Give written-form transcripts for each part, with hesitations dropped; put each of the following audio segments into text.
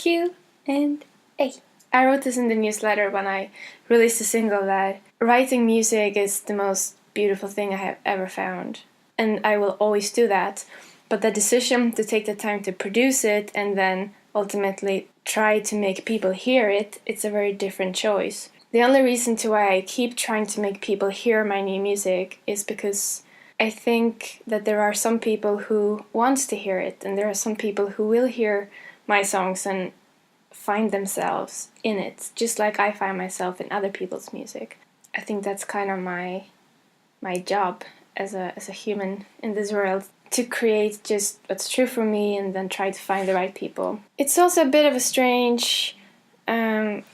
Q&A. I wrote this in the newsletter when I released a single that writing music is the most beautiful thing I have ever found. And I will always do that. But the decision to take the time to produce it and then ultimately try to make people hear it, it's a very different choice. The only reason to why I keep trying to make people hear my new music is because I think that there are some people who want to hear it, and there are some people who will hear my songs and find themselves in it, just like I find myself in other people's music. I think that's kind of my job as a human in this world, to create just what's true for me and then try to find the right people. It's also a bit of a strange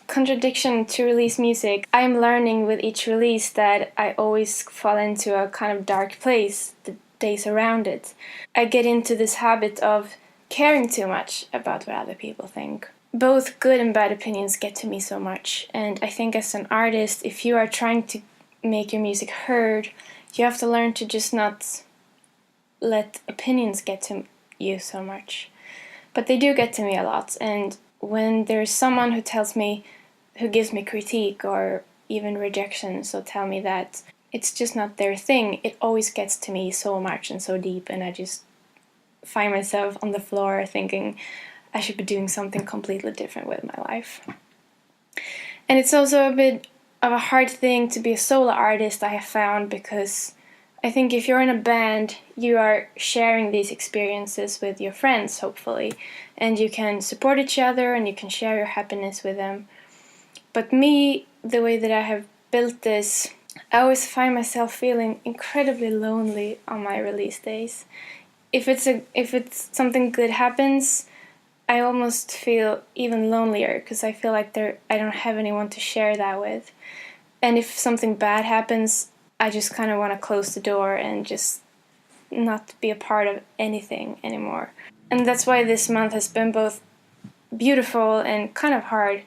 contradiction to release music. I'm learning with each release that I always fall into a kind of dark place the days around it. I get into this habit of caring too much about what other people think. Both good and bad opinions get to me so much, and I think as an artist, if you are trying to make your music heard, you have to learn to just not let opinions get to you so much. But they do get to me a lot, and when there's someone who gives me critique or even rejection, so tell me that it's just not their thing, it always gets to me so much and so deep, and I just find myself on the floor thinking I should be doing something completely different with my life. And it's also a bit of a hard thing to be a solo artist, I have found, because I think if you're in a band, you are sharing these experiences with your friends, hopefully, and you can support each other and you can share your happiness with them. But me, the way that I have built this, I always find myself feeling incredibly lonely on my release days. If it's something good happens, I almost feel even lonelier because I feel like I don't have anyone to share that with. And if something bad happens, I just kind of want to close the door and just not be a part of anything anymore. And that's why this month has been both beautiful and kind of hard.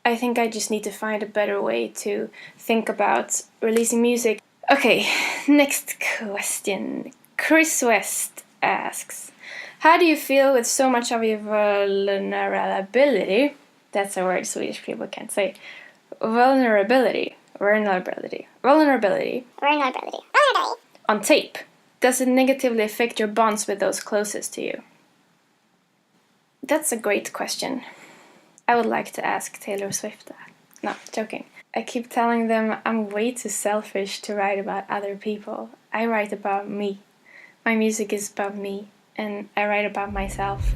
I think I just need to find a better way to think about releasing music. Okay, next question. Chris West asks, how do you feel with so much of your vulnerability? That's a word Swedish people can't say. Vulnerability on tape. Does it negatively affect your bonds with those closest to you? That's a great question. I would like to ask Taylor Swift that. No, joking. I keep telling them I'm way too selfish to write about other people. I write about me. My music is about me, and I write about myself.